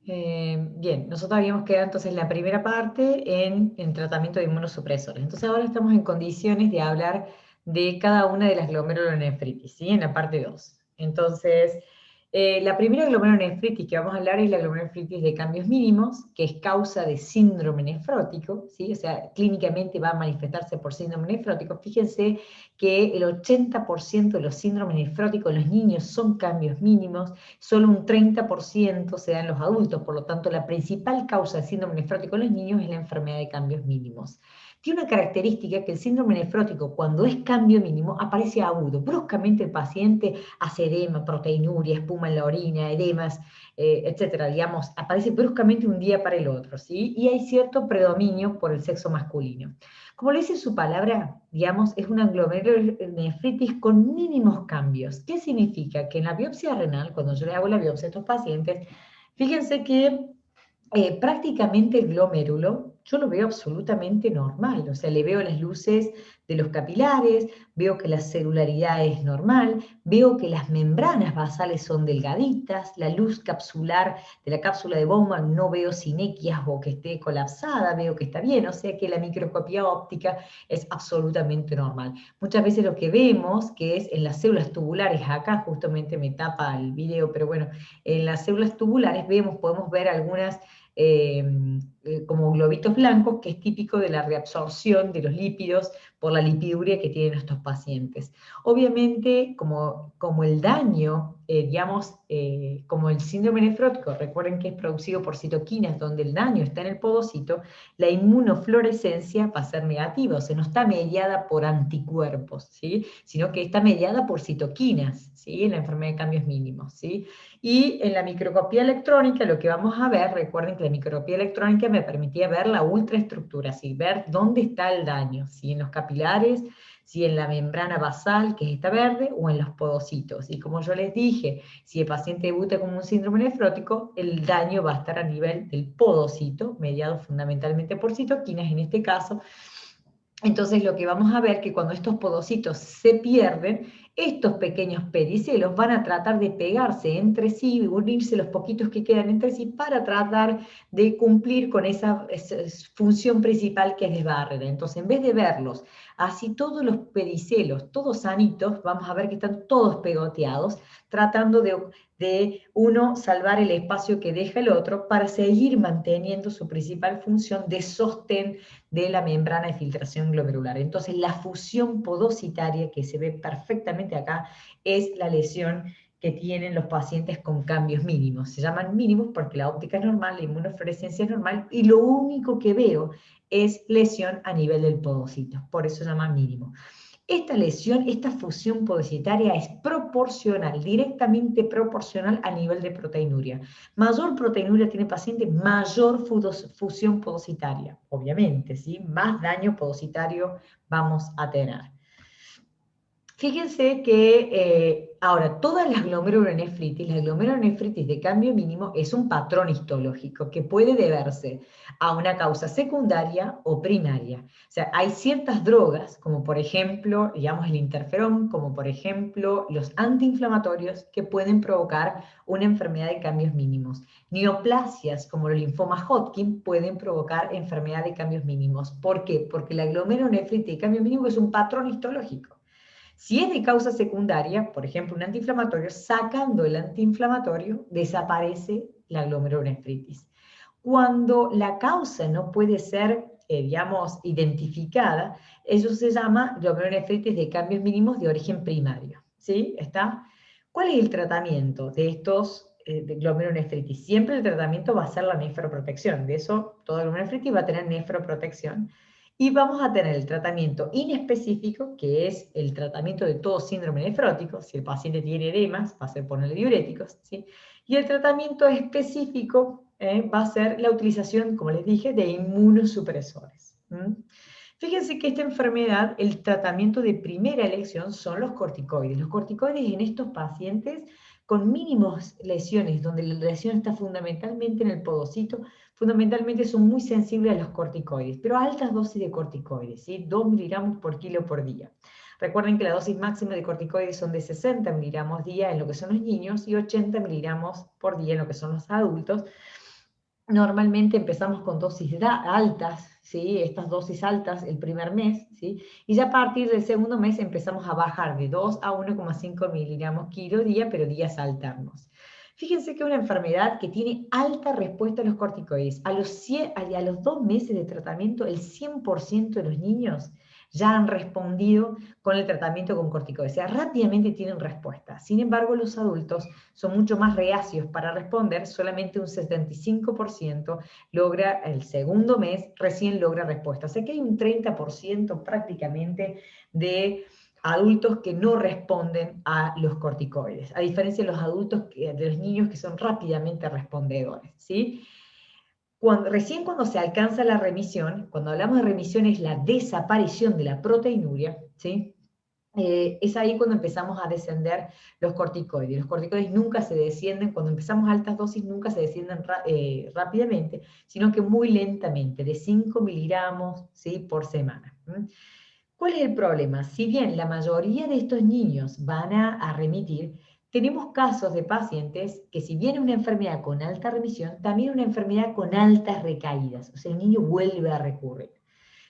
Bien, nosotros habíamos quedado entonces en la primera parte en tratamiento de inmunosupresores. Entonces ahora estamos en condiciones de hablar de cada una de las glomerulonefritis, ¿sí? En la parte 2. Entonces, la primera glomerulonefritis que vamos a hablar es la glomerulonefritis de cambios mínimos, que es causa de síndrome nefrótico, ¿sí? O sea, clínicamente va a manifestarse por síndrome nefrótico. Fíjense que el 80% de los síndromes nefróticos en los niños son cambios mínimos, solo un 30% se da en los adultos, por lo tanto la principal causa de síndrome nefrótico en los niños es la enfermedad de cambios mínimos. Tiene una característica que el síndrome nefrótico, cuando es cambio mínimo, aparece agudo. Bruscamente el paciente hace edema, proteinuria, espuma en la orina, edemas, etcétera, digamos, aparece bruscamente un día para el otro, ¿sí? Y hay cierto predominio por el sexo masculino. Como le dice su palabra, digamos, es una glomerulonefritis con mínimos cambios. ¿Qué significa? Que en la biopsia renal, cuando yo le hago la biopsia a estos pacientes, fíjense que prácticamente el glomérulo yo lo veo absolutamente normal, o sea, le veo las luces de los capilares, veo que la celularidad es normal, veo que las membranas basales son delgaditas, la luz capsular de la cápsula de Bowman no veo sinequias o que esté colapsada, veo que está bien, o sea que la microscopía óptica es absolutamente normal. Muchas veces lo que vemos, que es en las células tubulares, acá justamente me tapa el video, pero bueno, en las células tubulares podemos ver algunas eh, como globitos blancos, que es típico de la reabsorción de los lípidos por la lipiduria que tienen estos pacientes. Obviamente, como el daño, digamos, como el síndrome nefrótico, recuerden que es producido por citoquinas, donde el daño está en el podocito, la inmunofluorescencia va a ser negativa, o sea, no está mediada por anticuerpos, ¿sí? Sino que está mediada por citoquinas, ¿sí? En la enfermedad de cambios mínimos, ¿sí? Y en la microscopía electrónica lo que vamos a ver, recuerden que la microscopía electrónica me permitía ver la ultraestructura, ¿sí? Ver dónde está el daño, si en los capilares, si en la membrana basal, que es esta verde, o en los podocitos. Y como yo les dije, si el paciente debuta con un síndrome nefrótico, el daño va a estar a nivel del podocito, mediado fundamentalmente por citoquinas en este caso. Entonces lo que vamos a ver que cuando estos podocitos se pierden, estos pequeños pedicelos van a tratar de pegarse entre sí y unirse los poquitos que quedan entre sí para tratar de cumplir con esa función principal que es de barrera. Entonces, en vez de verlos así todos los pedicelos, todos sanitos, vamos a ver que están todos pegoteados, tratando de uno salvar el espacio que deja el otro para seguir manteniendo su principal función de sostén de la membrana de filtración glomerular. Entonces, la fusión podocitaria que se ve perfectamente acá es la lesión que tienen los pacientes con cambios mínimos. Se llaman mínimos porque la óptica es normal, la inmunofluorescencia es normal y lo único que veo es lesión a nivel del podocito. Por eso se llama mínimo. Esta lesión, esta fusión podocitaria es proporcional, directamente proporcional a nivel de proteinuria. Mayor proteinuria tiene el paciente, mayor fusión podocitaria, obviamente, ¿sí? Más daño podocitario vamos a tener. Fíjense que ahora todas las glomerulonefritis de cambio mínimo es un patrón histológico que puede deberse a una causa secundaria o primaria. O sea, hay ciertas drogas, como por ejemplo, digamos el interferón, como por ejemplo los antiinflamatorios, que pueden provocar una enfermedad de cambios mínimos. Neoplasias, como el linfoma Hodgkin, pueden provocar enfermedad de cambios mínimos. ¿Por qué? Porque la glomerulonefritis de cambio mínimo es un patrón histológico. Si es de causa secundaria, por ejemplo, un antiinflamatorio, sacando el antiinflamatorio, desaparece la glomerulonefritis. Cuando la causa no puede ser, digamos, identificada, eso se llama glomerulonefritis de cambios mínimos de origen primario. ¿Sí? ¿Está? ¿Cuál es el tratamiento de estos de glomerulonefritis? Siempre el tratamiento va a ser la nefroprotección. De eso, toda glomerulonefritis va a tener nefroprotección. Y vamos a tener el tratamiento inespecífico, que es el tratamiento de todo síndrome nefrótico. Si el paciente tiene edemas, va a ser ponerle diuréticos, ¿sí? Y el tratamiento específico va a ser la utilización, como les dije, de inmunosupresores. Fíjense que esta enfermedad, el tratamiento de primera elección son los corticoides. Los corticoides en estos pacientes con mínimos lesiones, donde la lesión está fundamentalmente en el podocito, fundamentalmente son muy sensibles a los corticoides, pero a altas dosis de corticoides, ¿sí? 2 miligramos por kilo por día. Recuerden que la dosis máxima de corticoides son de 60 miligramos día en lo que son los niños y 80 miligramos por día en lo que son los adultos. Normalmente empezamos con dosis altas, ¿sí? Estas dosis altas el primer mes, ¿sí? Y ya a partir del segundo mes empezamos a bajar de 2 a 1,5 miligramos kilo día, pero días alternos. Fíjense que es una enfermedad que tiene alta respuesta a los corticoides. A los 2 meses de tratamiento, el 100% de los niños ya han respondido con el tratamiento con corticoides. O sea, rápidamente tienen respuesta. Sin embargo, los adultos son mucho más reacios para responder, solamente un 75% logra el segundo mes, recién logra respuesta. O sea que hay un 30% prácticamente de adultos que no responden a los corticoides, a diferencia de los adultos, de los niños que son rápidamente respondedores, ¿sí? Recién cuando se alcanza la remisión, cuando hablamos de remisión es la desaparición de la proteinuria, ¿sí? Es ahí cuando empezamos a descender los corticoides. Los corticoides nunca se descienden, cuando empezamos altas dosis nunca se descienden rápidamente, sino que muy lentamente, de 5 miligramos, ¿sí?, por semana. ¿Cuál es el problema? Si bien la mayoría de estos niños van a remitir, tenemos casos de pacientes que si bien es una enfermedad con alta remisión, también una enfermedad con altas recaídas, o sea, el niño vuelve a recurrir,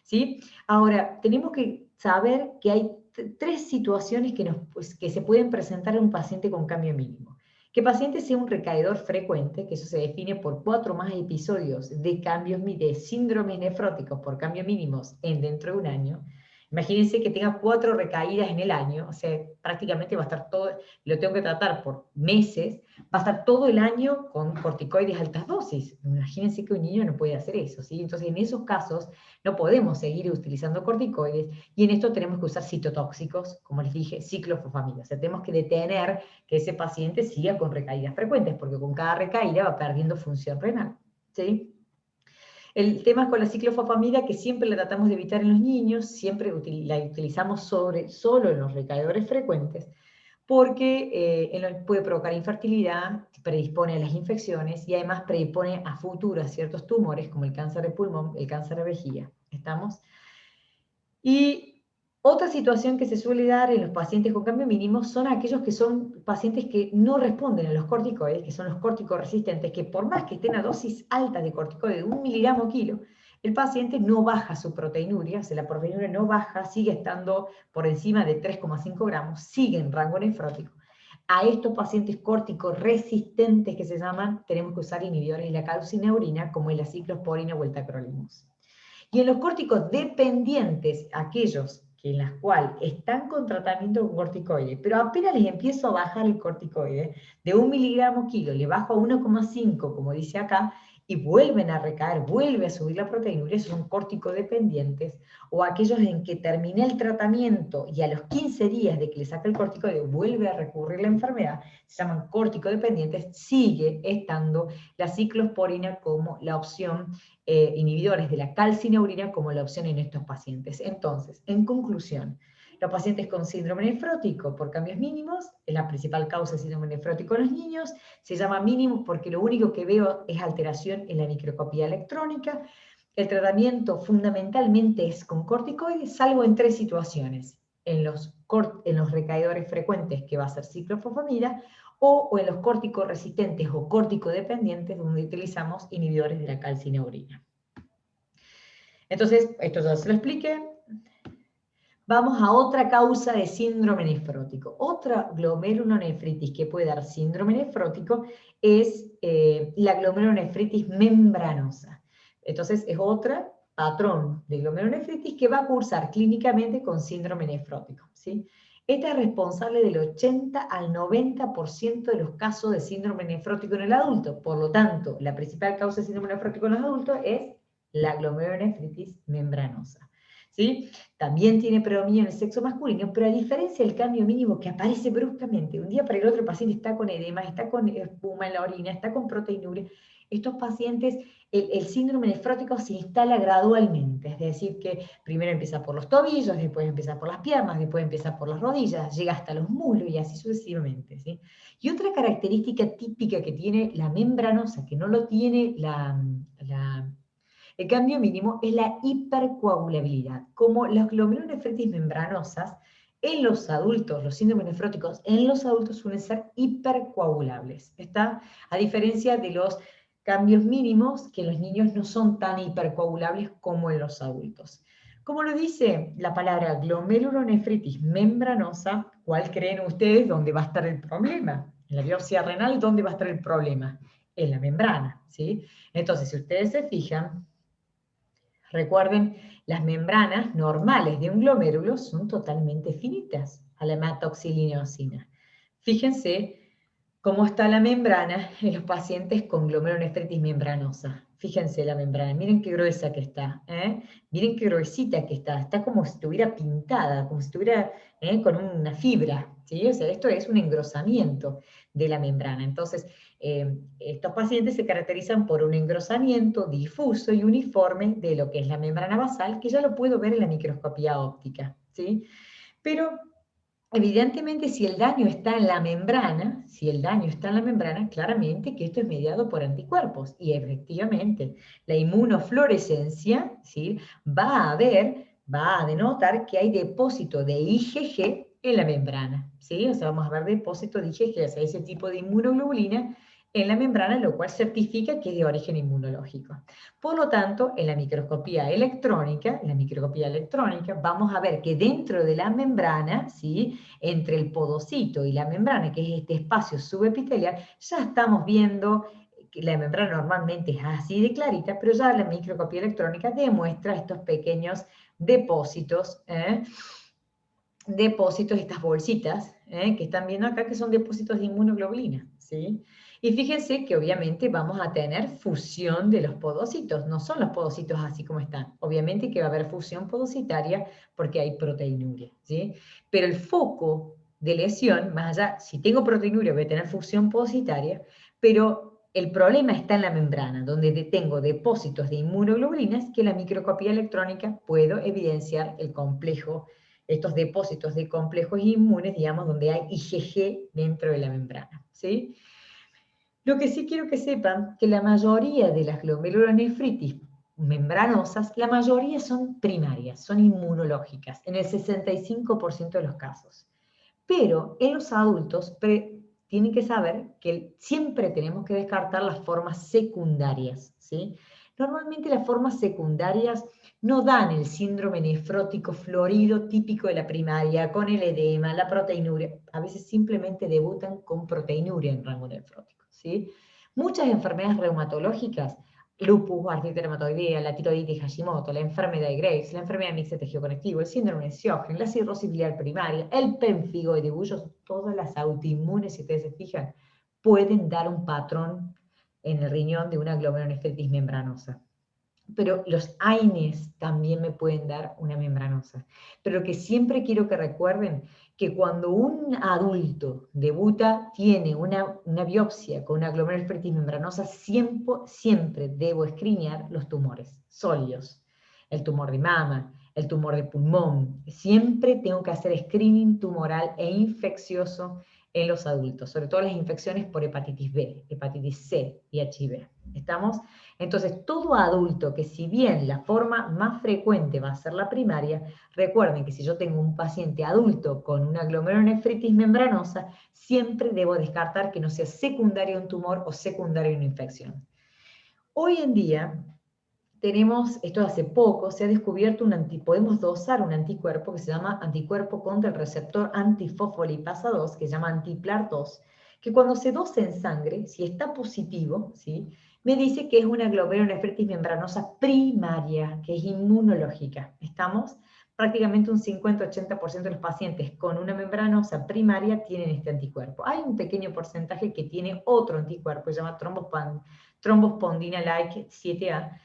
¿sí? Ahora, tenemos que saber que hay tres situaciones que se pueden presentar en un paciente con cambio mínimo. Que el paciente sea un recaidor frecuente, que eso se define por 4 más episodios de cambios de síndromes nefróticos por cambios mínimos dentro de un año. Imagínense que tenga 4 recaídas en el año, o sea, prácticamente va a estar todo, lo tengo que tratar por meses, va a estar todo el año con corticoides altas dosis. Imagínense que un niño no puede hacer eso, ¿sí? Entonces, en esos casos, no podemos seguir utilizando corticoides y en esto tenemos que usar citotóxicos, como les dije, ciclofosfamida. O sea, tenemos que detener que ese paciente siga con recaídas frecuentes, porque con cada recaída va perdiendo función renal, ¿sí? El tema con la ciclofosfamida que siempre la tratamos de evitar en los niños, siempre la utilizamos solo en los recaidores frecuentes, porque puede provocar infertilidad, predispone a las infecciones y además predispone a futuros ciertos tumores como el cáncer de pulmón, el cáncer de vejiga. ¿Estamos? Y otra situación que se suele dar en los pacientes con cambio mínimo son aquellos que son pacientes que no responden a los corticoides, que son los corticoresistentes, que por más que estén a dosis alta de corticoides de 1 miligramo kilo, el paciente no baja su proteinuria, o sea, la proteinuria no baja, sigue estando por encima de 3,5 gramos, sigue en rango nefrótico. A estos pacientes corticoresistentes que se llaman, tenemos que usar inhibidores de la calcineurina, como es la ciclosporina o el tacrolimus. Y en los córticos dependientes, aquellos en las cuales están con tratamiento con corticoides, pero apenas les empiezo a bajar el corticoide, de 1 miligramo kilo le bajo a 1,5, como dice acá, y vuelven a recaer, vuelve a subir la proteinuria, esos son corticodependientes, o aquellos en que terminé el tratamiento y a los 15 días de que le saca el corticoide vuelve a recurrir la enfermedad, se llaman corticodependientes, sigue estando la ciclosporina como la opción, inhibidores de la calcineurina como la opción en estos pacientes. Entonces, en conclusión, los pacientes con síndrome nefrótico por cambios mínimos, es la principal causa de síndrome nefrótico en los niños, se llama mínimo porque lo único que veo es alteración en la microscopía electrónica. El tratamiento fundamentalmente es con corticoides, salvo en 3 situaciones, en los recaidores frecuentes, que va a ser ciclofosfamida, o en los corticoresistentes o corticodependientes, donde utilizamos inhibidores de la calcineurina. Entonces, esto ya se lo expliqué. Vamos a otra causa de síndrome nefrótico. Otra glomerulonefritis que puede dar síndrome nefrótico es la glomerulonefritis membranosa. Entonces, es otro patrón de glomerulonefritis que va a cursar clínicamente con síndrome nefrótico, ¿sí? Esta es responsable del 80 al 90% de los casos de síndrome nefrótico en el adulto. Por lo tanto, la principal causa de síndrome nefrótico en los adultos es la glomerulonefritis membranosa, ¿sí? También tiene predominio en el sexo masculino, pero a diferencia del cambio mínimo que aparece bruscamente, un día para el otro el paciente está con edema, está con espuma en la orina, está con proteinuria, estos pacientes, el síndrome nefrótico se instala gradualmente, es decir, que primero empieza por los tobillos, después empieza por las piernas, después empieza por las rodillas, llega hasta los muslos y así sucesivamente, ¿sí? Y otra característica típica que tiene la membranosa, que no lo tiene el cambio mínimo, es la hipercoagulabilidad. Como las glomerulonefritis membranosas, en los adultos, los síndromes nefróticos, en los adultos suelen ser hipercoagulables, ¿está? A diferencia de los cambios mínimos que en los niños no son tan hipercoagulables como en los adultos. Como lo dice la palabra glomerulonefritis membranosa, ¿cuál creen ustedes dónde va a estar el problema? En la biopsia renal, ¿dónde va a estar el problema? En la membrana, ¿sí? Entonces, si ustedes se fijan, recuerden, las membranas normales de un glomérulo son totalmente finitas a la hematoxilinosina. Fíjense cómo está la membrana en los pacientes con glomerulonefritis membranosa. Fíjense la membrana, miren qué gruesa que está, ¿eh? Miren qué gruesita que está como si estuviera pintada, como si estuviera con una fibra, ¿sí? O sea, esto es un engrosamiento de la membrana. Entonces, estos pacientes se caracterizan por un engrosamiento difuso y uniforme de lo que es la membrana basal, que ya lo puedo ver en la microscopía óptica, ¿sí? Pero evidentemente, si el daño está en la membrana, claramente que esto es mediado por anticuerpos. Y efectivamente, la inmunofluorescencia, ¿sí?, va a denotar que hay depósito de IgG en la membrana, ¿sí? O sea, vamos a ver depósito de IgG, o sea, ese tipo de inmunoglobulina en la membrana, lo cual certifica que es de origen inmunológico. Por lo tanto, en la microscopía electrónica, vamos a ver que dentro de la membrana, ¿sí?, entre el podocito y la membrana, que es este espacio subepitelial, ya estamos viendo que la membrana normalmente es así de clarita, pero ya la microscopía electrónica demuestra estos pequeños depósitos, estas bolsitas que están viendo acá, que son depósitos de inmunoglobulina, ¿sí? Y fíjense que obviamente vamos a tener fusión de los podocitos, no son los podocitos así como están. Obviamente que va a haber fusión podocitaria porque hay proteinuria, ¿sí? Pero el foco de lesión, más allá, si tengo proteinuria voy a tener fusión podocitaria, pero el problema está en la membrana, donde tengo depósitos de inmunoglobulinas que la microscopía electrónica puedo evidenciar el complejo, estos depósitos de complejos inmunes, digamos, donde hay IgG dentro de la membrana, ¿sí? Lo que sí quiero que sepan, que la mayoría de las glomerulonefritis membranosas, la mayoría son primarias, son inmunológicas, en el 65% de los casos. Pero en los adultos tienen que saber que siempre tenemos que descartar las formas secundarias, ¿sí? Normalmente las formas secundarias no dan el síndrome nefrótico florido típico de la primaria, con el edema, la proteinuria. A veces simplemente debutan con proteinuria en rango nefrótico, ¿sí? Muchas enfermedades reumatológicas, lupus, artritis reumatoidea, la tiroides Hashimoto, la enfermedad de Graves, la enfermedad de mixto tejido conectivo, el síndrome de Sjögren, la cirrosis biliar primaria, el pemfigo de Bullos, todas las autoinmunes, si ustedes se fijan, pueden dar un patrón en el riñón de una glomerulonefritis membranosa. Pero los AINES también me pueden dar una membranosa. Pero lo que siempre quiero que recuerden, que cuando un adulto debuta, tiene una biopsia con una glomerulonefritis membranosa, siempre debo escreenear los tumores sólidos. El tumor de mama, el tumor de pulmón. Siempre tengo que hacer screening tumoral e infeccioso en los adultos, sobre todo las infecciones por hepatitis B, hepatitis C y HIV. ¿Estamos? Entonces, todo adulto que, si bien la forma más frecuente va a ser la primaria, recuerden que si yo tengo un paciente adulto con una glomerulonefritis membranosa, siempre debo descartar que no sea secundario un tumor o secundario una infección. Hoy en día tenemos, esto hace poco, se ha descubierto podemos dosar un anticuerpo que se llama anticuerpo contra el receptor antifosfolipasa 2, que se llama antiplar2, que cuando se dosa en sangre, si está positivo, ¿sí?, me dice que es una glomerulonefritis membranosa primaria, que es inmunológica. ¿Estamos? Prácticamente un 50-80% de los pacientes con una membranosa primaria tienen este anticuerpo. Hay un pequeño porcentaje que tiene otro anticuerpo, se llama trombospondina-like 7A,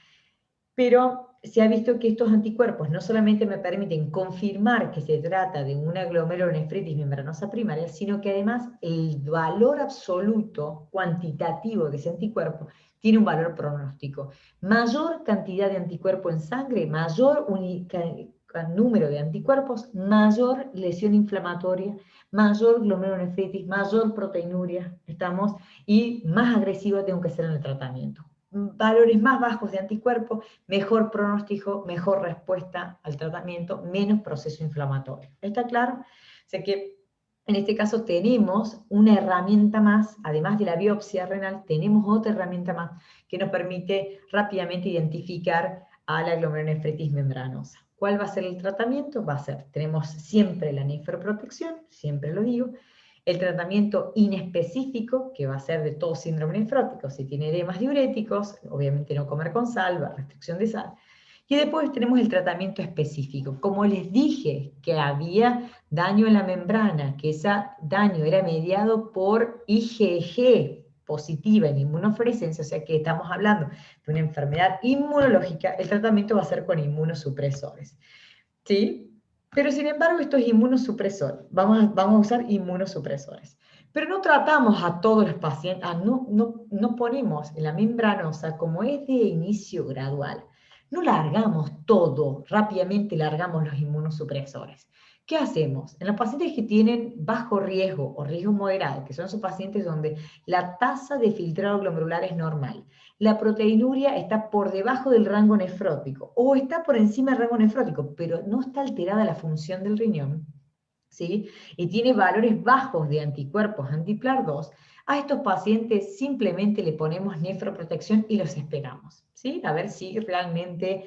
pero se ha visto que estos anticuerpos no solamente me permiten confirmar que se trata de una glomerulonefritis membranosa primaria, sino que además el valor absoluto cuantitativo de ese anticuerpo tiene un valor pronóstico. Mayor cantidad de anticuerpo en sangre, mayor número de anticuerpos, mayor lesión inflamatoria, mayor glomerulonefritis, mayor proteinuria, ¿estamos? Y más agresivo tengo que ser en el tratamiento. Valores más bajos de anticuerpos, mejor pronóstico, mejor respuesta al tratamiento, menos proceso inflamatorio. ¿Está claro? O sea que En este caso tenemos una herramienta más, además de la biopsia renal, tenemos otra herramienta más que nos permite rápidamente identificar a la glomerulonefritis membranosa. ¿Cuál va a ser el tratamiento? Va a ser, tenemos siempre la nefroprotección, siempre lo digo, el tratamiento inespecífico, que va a ser de todo síndrome nefrótico, si tiene edemas diuréticos, obviamente no comer con sal, restricción de sal. Y después tenemos el tratamiento específico. Como les dije que había daño en la membrana, que ese daño era mediado por IgG positiva en inmunofluorescencia, o sea que estamos hablando de una enfermedad inmunológica, el tratamiento va a ser con inmunosupresores. ¿Sí? Pero sin embargo, esto es inmunosupresor. Vamos a usar inmunosupresores. Pero no tratamos a todos los pacientes, no ponemos en la membranosa, como es de inicio gradual, no largamos todo, rápidamente largamos los inmunosupresores. ¿Qué hacemos? En los pacientes que tienen bajo riesgo o riesgo moderado, que son esos pacientes donde la tasa de filtrado glomerular es normal, la proteinuria está por debajo del rango nefrótico o está por encima del rango nefrótico, pero no está alterada la función del riñón, ¿sí? Y tiene valores bajos de anticuerpos anti-PLAR2, a estos pacientes simplemente le ponemos nefroprotección y los esperamos, ¿sí? A ver si realmente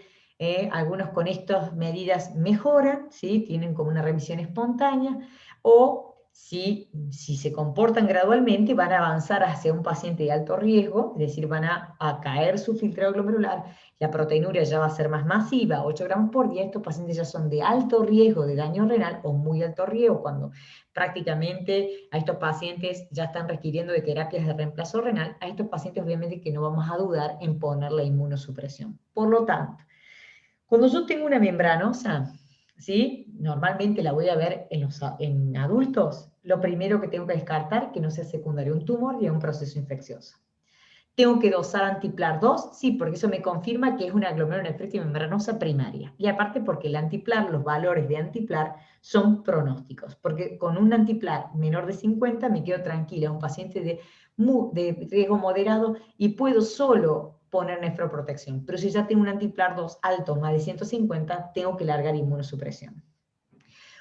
algunos con estas medidas mejoran, ¿sí? Tienen como una remisión espontánea, o si se comportan gradualmente van a avanzar hacia un paciente de alto riesgo, es decir, van a caer su filtrado glomerular, la proteinuria ya va a ser más masiva, 8 gramos por día, estos pacientes ya son de alto riesgo de daño renal o muy alto riesgo, cuando prácticamente a estos pacientes ya están requiriendo de terapias de reemplazo renal, a estos pacientes obviamente que no vamos a dudar en poner la inmunosupresión. Por lo tanto, cuando yo tengo una membranosa, ¿sí? Normalmente la voy a ver en adultos, lo primero que tengo que descartar que no sea secundario a un tumor y a un proceso infeccioso. ¿Tengo que dosar antiplar-2? Sí, porque eso me confirma que es una glomerulonefritis membranosa primaria. Y aparte porque el antiplar, los valores de antiplar son pronósticos, porque con un antiplar menor de 50 me quedo tranquila, un paciente de riesgo moderado y puedo solo poner nefroprotección. Pero si ya tengo un antiplar-2 alto, más de 150, tengo que largar inmunosupresión.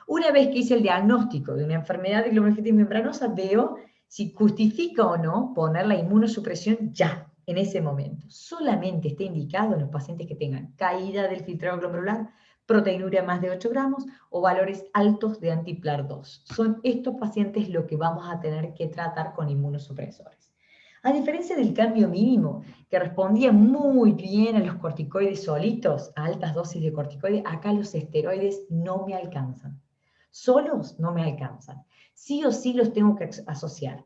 Una vez que hice el diagnóstico de una enfermedad de glomerulonefritis membranosa, veo si justifica o no poner la inmunosupresión ya, en ese momento. Solamente está indicado en los pacientes que tengan caída del filtrado glomerular, proteinuria más de 8 gramos o valores altos de antiplar-2. Son estos pacientes los que vamos a tener que tratar con inmunosupresores. A diferencia del cambio mínimo, que respondía muy bien a los corticoides solitos, a altas dosis de corticoides, acá los esteroides no me alcanzan. Solos no me alcanzan. Sí o sí los tengo que asociar.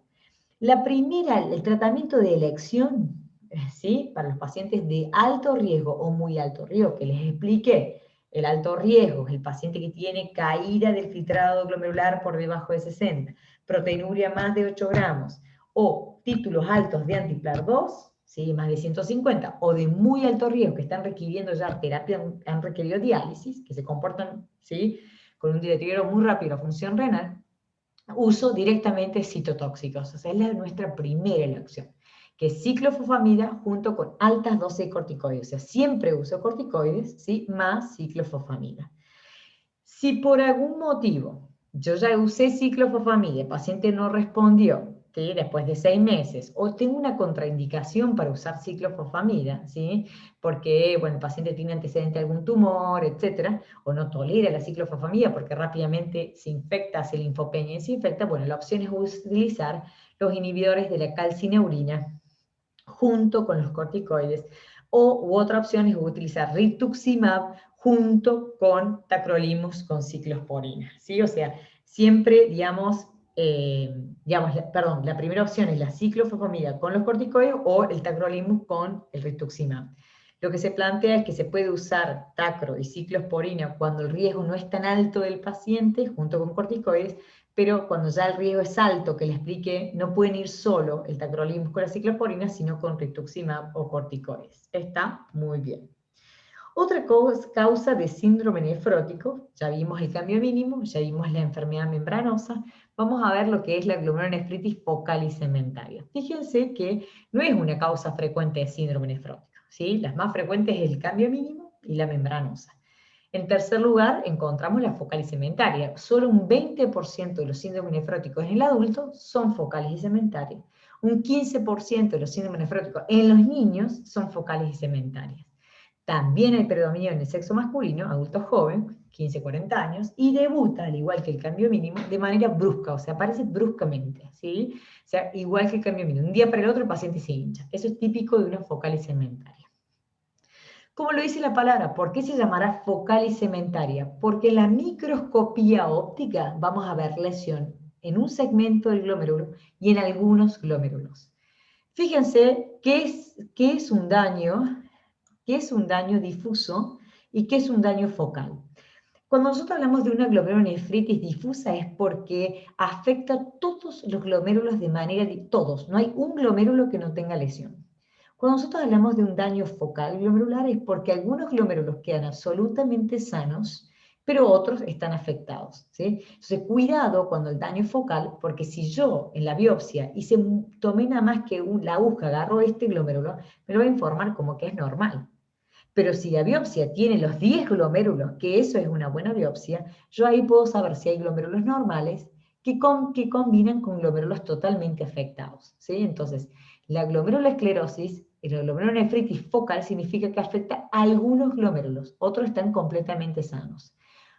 La primera, el tratamiento de elección, ¿sí? Para los pacientes de alto riesgo o muy alto riesgo, que les expliqué, el alto riesgo es el paciente que tiene caída del filtrado glomerular por debajo de 60, proteinuria más de 8 gramos, o títulos altos de antiplar-2, ¿sí? Más de 150, o de muy alto riesgo que están requiriendo ya terapia, han requerido diálisis, que se comportan, ¿sí? Con un deterioro muy rápido de la función renal, uso directamente citotóxicos. O sea, es nuestra primera elección, que es ciclofosfamida junto con altas dosis de corticoides. O sea, siempre uso corticoides, ¿sí? Más ciclofosfamida. Si por algún motivo yo ya usé ciclofosfamida, el paciente no respondió, ¿sí? Después de 6 meses, o tengo una contraindicación para usar ciclofosfamida, ¿sí? Porque, bueno, el paciente tiene antecedente de algún tumor, etcétera, o no tolera la ciclofosfamida porque rápidamente se infecta, hace linfopenia y se infecta, bueno, la opción es utilizar los inhibidores de la calcineurina junto con los corticoides, u otra opción es utilizar rituximab junto con tacrolimus con ciclosporina, ¿sí? O sea, siempre, la primera opción es la ciclofosfamida con los corticoides o el tacrolimus con el rituximab. Lo que se plantea es que se puede usar tacro y ciclosporina cuando el riesgo no es tan alto del paciente junto con corticoides, pero cuando ya el riesgo es alto, que le expliqué, no pueden ir solo el tacrolimus con la ciclosporina, sino con rituximab o corticoides. Está muy bien. Otra causa de síndrome nefrótico, ya vimos el cambio mínimo, ya vimos la enfermedad membranosa, vamos a ver lo que es la glomerulonefritis focal y segmentaria. Fíjense que no es una causa frecuente de síndrome nefrótico, ¿sí? Las más frecuentes es el cambio mínimo y la membranosa. En tercer lugar, encontramos la focales cementaria. Solo un 20% de los síndromes nefróticos en el adulto son focales y cementarias. Un 15% de los síndromes nefróticos en los niños son focales y cementarias. También hay predominio en el sexo masculino, adulto joven, 15-40 años, y debuta, al igual que el cambio mínimo, de manera brusca, o sea, aparece bruscamente, ¿sí? O sea, igual que el cambio mínimo. Un día para el otro el paciente se hincha. Eso es típico de una focal y cementaria. ¿Cómo lo dice la palabra? ¿Por qué se llamará focal y cementaria? Porque en la microscopía óptica vamos a ver lesión en un segmento del glomérulo y en algunos glomérulos. Fíjense qué es un daño, qué es un daño difuso y qué es un daño focal. Cuando nosotros hablamos de una glomerulonefritis difusa es porque afecta a todos los glomérulos de manera, todos, no hay un glomérulo que no tenga lesión. Cuando nosotros hablamos de un daño focal glomerular es porque algunos glomérulos quedan absolutamente sanos, pero otros están afectados, ¿sí? Entonces, cuidado cuando el daño es focal, porque si yo en la biopsia tomé nada más que la aguja, agarro este glomérulo, me lo va a informar como que es normal. Pero si la biopsia tiene los 10 glomérulos, que eso es una buena biopsia, yo ahí puedo saber si hay glomérulos normales que combinan con glomérulos totalmente afectados, ¿sí? Entonces, la glomerulosclerosis, la glomerulonefritis focal significa que afecta a algunos glomérulos, otros están completamente sanos.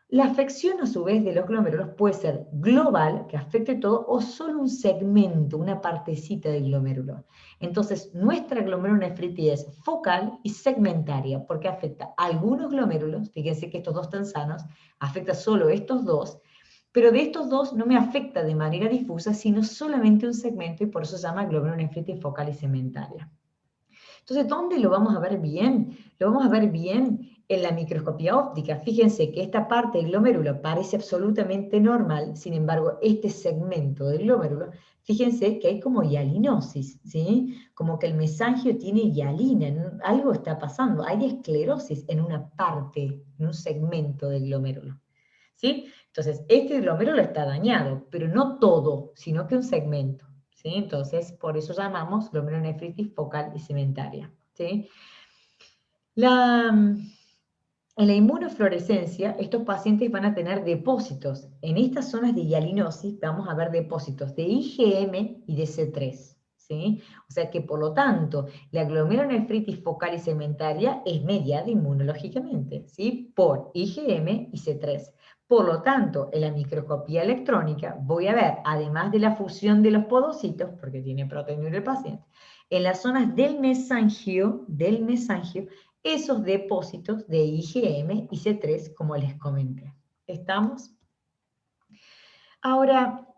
La afección a su vez de los glomérulos puede ser global, que afecte todo, o solo un segmento, una partecita del glomérulo. Entonces, nuestra glomerulonefritis es focal y segmentaria, porque afecta a algunos glomérulos, fíjense que estos dos están sanos, afecta solo estos dos, pero de estos dos no me afecta de manera difusa, sino solamente un segmento, y por eso se llama glomerulonefritis focal y segmentaria. Entonces, ¿dónde lo vamos a ver bien? Lo vamos a ver bien en la microscopía óptica. Fíjense que esta parte del glomérulo parece absolutamente normal, sin embargo, este segmento del glomérulo, fíjense que hay como hialinosis, ¿sí? Como que el mesangio tiene hialina, algo está pasando, hay esclerosis en una parte, en un segmento del glomérulo, ¿sí? Entonces, este glomérulo está dañado, pero no todo, sino que un segmento. ¿Sí? Entonces, por eso llamamos glomerulonefritis focal y segmentaria. ¿Sí? En la inmunofluorescencia, estos pacientes van a tener depósitos. En estas zonas de hialinosis vamos a ver depósitos de IgM y de C3. ¿Sí? O sea que, por lo tanto, la glomerulonefritis focal y segmentaria es mediada inmunológicamente, ¿sí? Por IgM y C3. Por lo tanto, en la microscopía electrónica voy a ver, además de la fusión de los podocitos, porque tiene proteinúria el paciente, en las zonas del mesangio, esos depósitos de IgM y C3, como les comenté. ¿Estamos? Ahora,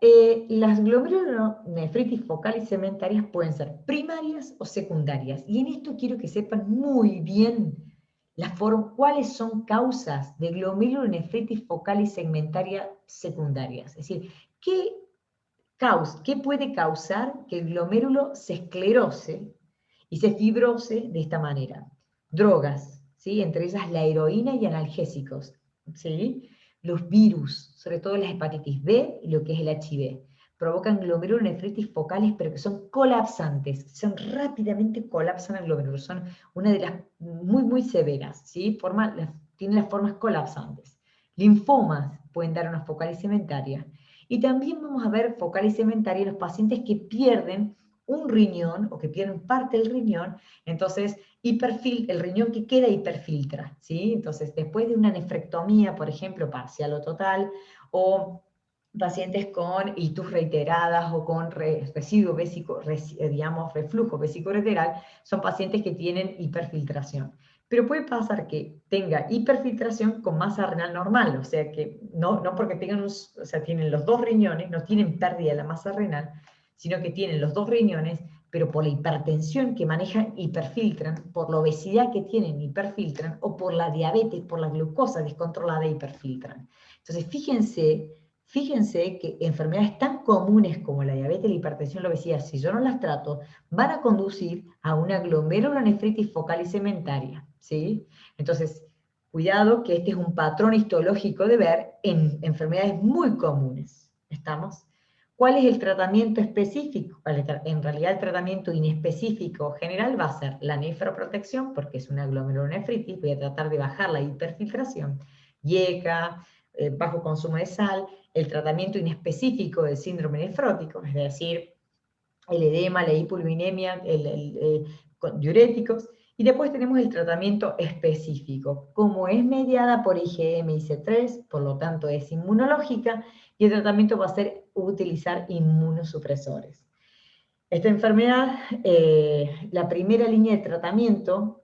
las glomerulonefritis focales y segmentarias pueden ser primarias o secundarias. Y en esto quiero que sepan muy bien cuáles son causas de glomerulonefritis focal y segmentaria secundarias. Es decir, ¿qué puede causar que el glomérulo se esclerose y se fibrose de esta manera? Drogas, ¿sí? Entre ellas la heroína y analgésicos, ¿sí? Los virus, sobre todo la hepatitis B y lo que es el HIV, provocan glomerulonefritis focales, pero que son colapsantes, rápidamente colapsan el glomérulo, son una de las muy, muy severas, ¿sí? Tienen las formas colapsantes. Linfomas pueden dar una focal y segmentaria. Y también vamos a ver focal y segmentaria en los pacientes que pierden un riñón o que pierden parte del riñón, entonces el riñón que queda hiperfiltra, ¿sí? Entonces, después de una nefrectomía, por ejemplo, parcial o total, o pacientes con ITUS reiteradas o con residuo digamos, reflujo vesicoureteral, son pacientes que tienen hiperfiltración. Pero puede pasar que tenga hiperfiltración con masa renal normal, o sea que no porque tienen los dos riñones, no tienen pérdida de la masa renal, sino que tienen los dos riñones, pero por la hipertensión que manejan hiperfiltran, por la obesidad que tienen hiperfiltran, o por la diabetes, por la glucosa descontrolada hiperfiltran. Entonces fíjense que enfermedades tan comunes como la diabetes, la hipertensión, la obesidad, si yo no las trato, van a conducir a una glomerulonefritis focal y segmentaria, ¿sí? Entonces, cuidado que este es un patrón histológico de ver en enfermedades muy comunes. ¿Estamos? ¿Cuál es el tratamiento específico? En realidad el tratamiento inespecífico general va a ser la nefroprotección, porque es una glomerulonefritis, voy a tratar de bajar la hiperfiltración. IECA, bajo consumo de sal, el tratamiento inespecífico del síndrome nefrótico, es decir, el edema, la hipoliminemia, con diuréticos, y después tenemos el tratamiento específico. Como es mediada por IgM y C3, por lo tanto es inmunológica, y el tratamiento va a ser utilizar inmunosupresores. Esta enfermedad, la primera línea de tratamiento,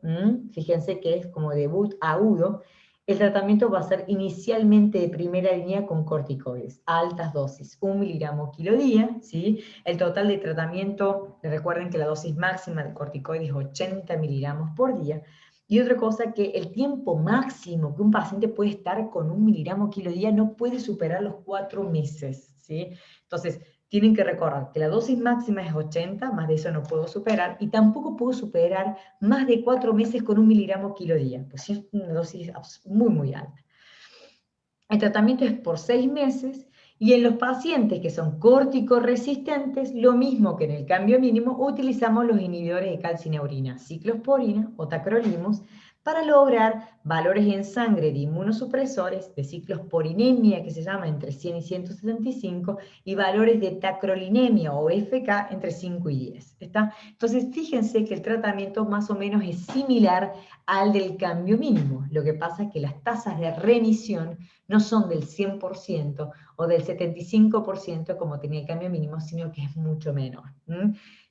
fíjense que es como debut agudo, el tratamiento va a ser inicialmente de primera línea con corticoides, a altas dosis, 1 miligramo kilo día, ¿sí? El total de tratamiento, recuerden que la dosis máxima de corticoides es 80 miligramos por día, y otra cosa que el tiempo máximo que un paciente puede estar con 1 miligramo kilo día no puede superar los 4 meses, ¿sí? Entonces, tienen que recordar que la dosis máxima es 80, más de eso no puedo superar, y tampoco puedo superar más de 4 meses con 1 miligramo kilo día, pues es una dosis muy, muy alta. El tratamiento es por 6 meses, y en los pacientes que son corticoresistentes, lo mismo que en el cambio mínimo, utilizamos los inhibidores de calcineurina, ciclosporina o tacrolimus, para lograr valores en sangre de inmunosupresores, de ciclosporinemia, que se llama entre 100 y 175, y valores de tacrolinemia o FK entre 5 y 10. ¿Está? Entonces, fíjense que el tratamiento más o menos es similar al del cambio mínimo. Lo que pasa es que las tasas de remisión no son del 100% o del 75% como tenía el cambio mínimo, sino que es mucho menor.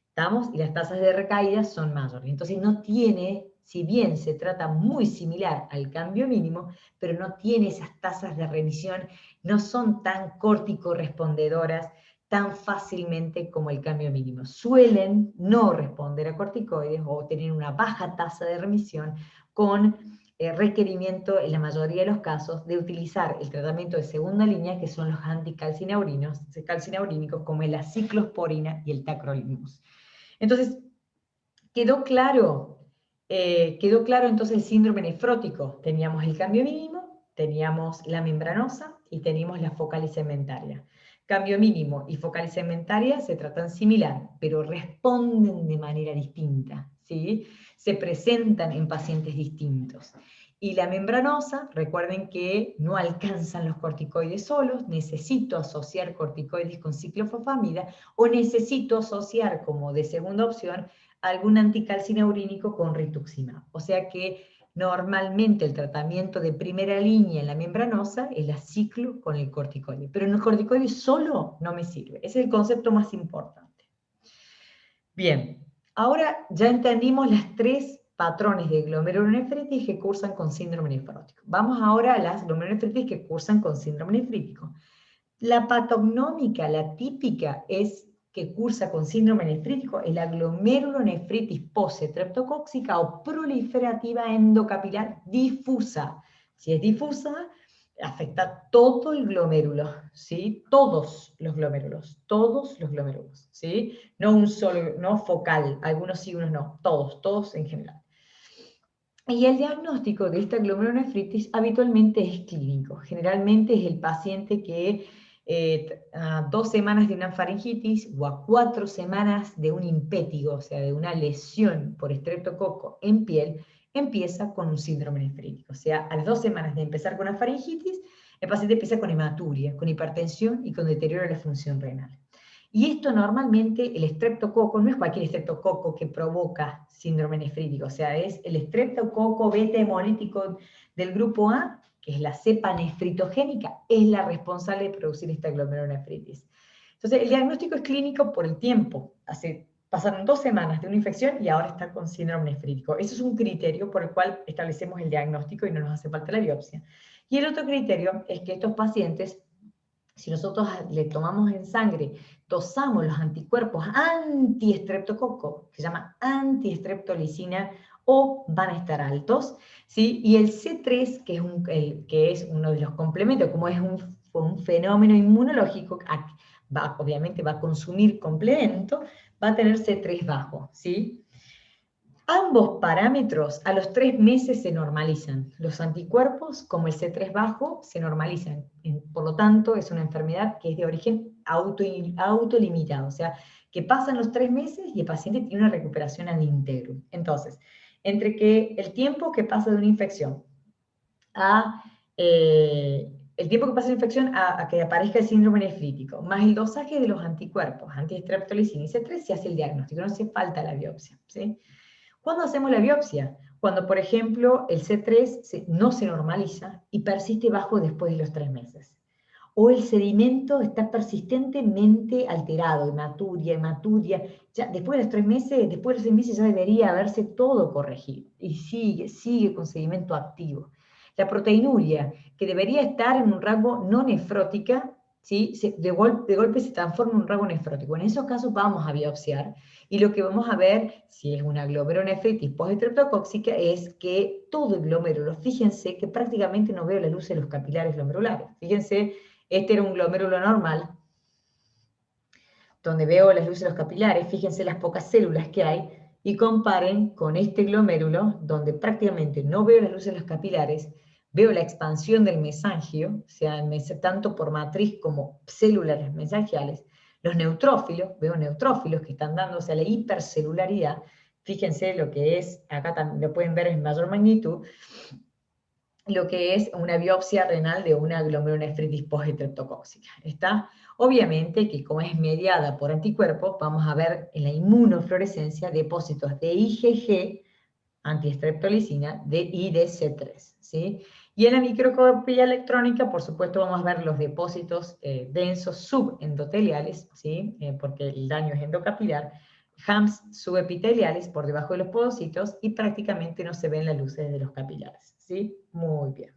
¿Estamos? Y las tasas de recaída son mayores. Entonces no tiene, si bien se trata muy similar al cambio mínimo, pero no tiene esas tasas de remisión, no son tan corticorrespondedoras tan fácilmente como el cambio mínimo. Suelen no responder a corticoides o tener una baja tasa de remisión con requerimiento en la mayoría de los casos de utilizar el tratamiento de segunda línea, que son los calcineurínicos como la ciclosporina y el tacrolimus. Entonces, quedó claro entonces el síndrome nefrótico. Teníamos el cambio mínimo, teníamos la membranosa y teníamos la focal y segmentaria. Cambio mínimo y focal y segmentaria se tratan similar, pero responden de manera distinta, ¿sí? Se presentan en pacientes distintos. Y la membranosa, recuerden que no alcanzan los corticoides solos, necesito asociar corticoides con ciclofosfamida o necesito asociar como de segunda opción algún anticalcineurínico con rituximab. O sea que normalmente el tratamiento de primera línea en la membranosa es la ciclo con el corticoide, pero en el corticoide solo no me sirve. Ese es el concepto más importante. Bien, ahora ya entendimos las 3 patrones de glomerulonefritis que cursan con síndrome nefrótico. Vamos ahora a las glomerulonefritis que cursan con síndrome nefrítico. La patognómica, la típica, es que cursa con síndrome nefrítico, es la glomerulonefritis post-streptocóxica o proliferativa endocapilar difusa. Si es difusa, afecta todo el glomérulo, ¿sí? Todos los glomérulos, ¿sí? No un solo, no focal, algunos sí, unos no, todos en general. Y el diagnóstico de esta glomerulonefritis habitualmente es clínico. Generalmente es el paciente que a 2 semanas de una faringitis o a 4 semanas de un impétigo, o sea, de una lesión por estreptococo en piel, empieza con un síndrome nefrítico. O sea, a las 2 semanas de empezar con una faringitis, el paciente empieza con hematuria, con hipertensión y con deterioro de la función renal. Y esto normalmente, el estreptococo, no es cualquier estreptococo que provoca síndrome nefrítico, o sea, es el estreptococo beta hemolítico del grupo A, que es la cepa nefritogénica, es la responsable de producir esta glomerulonefritis. Entonces, el diagnóstico es clínico por el tiempo. Pasaron 2 semanas de una infección y ahora está con síndrome nefrítico. Eso es un criterio por el cual establecemos el diagnóstico y no nos hace falta la biopsia. Y el otro criterio es que estos pacientes, si nosotros le tomamos en sangre, dosamos los anticuerpos antiestreptococo, que se llama antiestreptolicina, o van a estar altos, ¿sí? Y el C3, que es uno de los complementos, como es un fenómeno inmunológico, obviamente va a consumir complemento, va a tener C3 bajo, ¿sí? Ambos parámetros a los 3 meses se normalizan. Los anticuerpos, como el C3 bajo, se normalizan. Por lo tanto, es una enfermedad que es de origen autolimitado. O sea, que pasan los 3 meses y el paciente tiene una recuperación ad integrum. Entonces, entre que el tiempo que pasa de una infección a el tiempo que pasa la infección a que aparezca el síndrome nefrítico, más el dosaje de los anticuerpos, antistreptolicina y C3, se hace el diagnóstico, no hace falta la biopsia, ¿sí? ¿Cuándo hacemos la biopsia? Cuando, por ejemplo, el C3 no se normaliza y persiste bajo después de los 3 meses. O el sedimento está persistentemente alterado, hematuria, ya después de los 3 meses, después de los 6 meses ya debería haberse todo corregido, y sigue con sedimento activo. La proteinuria, que debería estar en un rango no nefrótica, ¿sí? De golpe se transforma en un rango nefrótico. En esos casos vamos a biopsiar, y lo que vamos a ver, si es una glomerulonefritis postestreptocóxica, es que todo el glomérulo, fíjense que prácticamente no veo la luz de los capilares glomerulares. Fíjense, este era un glomérulo normal, donde veo las luces de los capilares, fíjense las pocas células que hay, y comparen con este glomérulo, donde prácticamente no veo las luces de los capilares, veo la expansión del mesangio, o sea, tanto por matriz como células mesangiales, los neutrófilos, veo neutrófilos que están dándose a la hipercelularidad, fíjense lo que es, acá también lo pueden ver en mayor magnitud, lo que es una biopsia renal de una glomerulonefritis postestreptocóxica. ¿Está? Obviamente que como es mediada por anticuerpos, vamos a ver en la inmunofluorescencia depósitos de IgG, antistreptolicina, y de C3. ¿Sí? Y en la microscopía electrónica, por supuesto, vamos a ver los depósitos densos subendoteliales, ¿sí? Porque el daño es endocapilar, HAMS subepiteliales por debajo de los podocitos, y prácticamente no se ven las luces de los capilares. ¿Sí? Muy bien.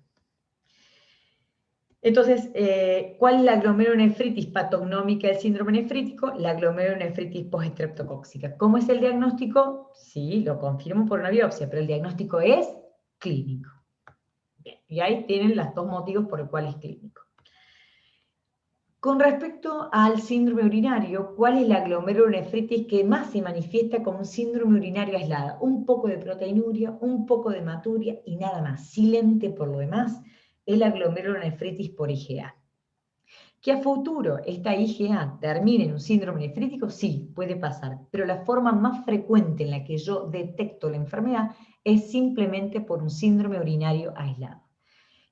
Entonces, ¿cuál es la glomerulonefritis patognómica del síndrome nefrítico? La glomerulonefritis postestreptocóxica. ¿Cómo es el diagnóstico? Sí, lo confirmo por una biopsia, pero el diagnóstico es clínico. Bien, y ahí tienen los 2 motivos por los cuales es clínico. Con respecto al síndrome urinario, ¿cuál es la glomerulonefritis que más se manifiesta como un síndrome urinario aislado? Un poco de proteinuria, un poco de hematuria y nada más. Silente por lo demás, es la glomerulonefritis por IgA. ¿Que a futuro esta IgA termine en un síndrome nefrítico? Sí, puede pasar, pero la forma más frecuente en la que yo detecto la enfermedad es simplemente por un síndrome urinario aislado.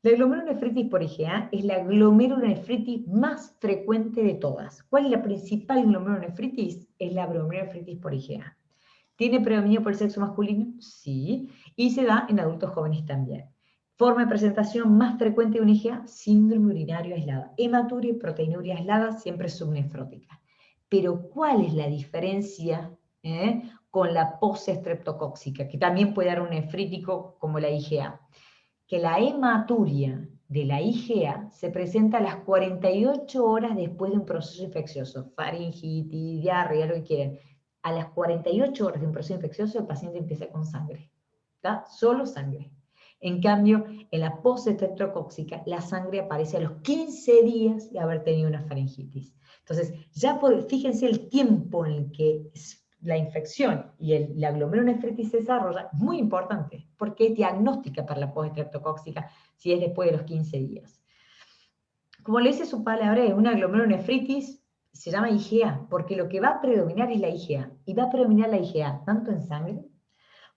La glomerulonefritis por IgA es la glomerulonefritis más frecuente de todas. ¿Cuál es la principal glomerulonefritis? Es la glomerulonefritis por IgA. ¿Tiene predominio por el sexo masculino? Sí, y se da en adultos jóvenes también. Forma de presentación más frecuente de un IgA, síndrome urinario aislado. Hematuria y proteinuria aislada, siempre subnefrótica. Pero ¿cuál es la diferencia con la postestreptocóxica, que también puede dar un nefrítico como la IgA? Que la hematuria de la IgA se presenta a las 48 horas después de un proceso infeccioso, faringitis, diarrea, lo que quieran. A las 48 horas de un proceso infeccioso el paciente empieza con sangre, ¿está? Solo sangre. En cambio, en la postestreptocóxica, la sangre aparece a los 15 días de haber tenido una faringitis. Entonces, fíjense el tiempo en el que la infección y la glomerulonefritis se desarrolla, es muy importante, porque es diagnóstica para la postestreptocóxica si es después de los 15 días. Como le dice su palabra, es una glomerulonefritis, se llama IgA, porque lo que va a predominar es la IgA, y va a predominar la IgA tanto en sangre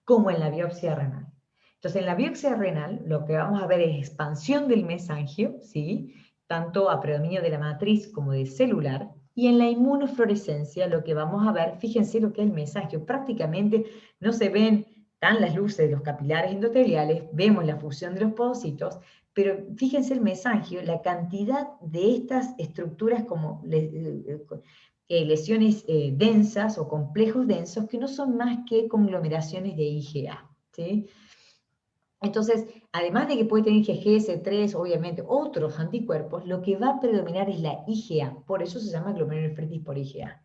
como en la biopsia renal. Entonces, en la biopsia renal, lo que vamos a ver es expansión del mesangio, ¿sí? Tanto a predominio de la matriz como del celular, y en la inmunofluorescencia lo que vamos a ver, fíjense lo que es el mesangio, prácticamente no se ven tan las luces de los capilares endoteliales, vemos la fusión de los podocitos, pero fíjense el mesangio, la cantidad de estas estructuras como lesiones densas o complejos densos que no son más que conglomeraciones de IgA, ¿sí? Entonces, además de que puede tener IgG, C3, obviamente otros anticuerpos, lo que va a predominar es la IgA, por eso se llama glomerulonefritis por IgA.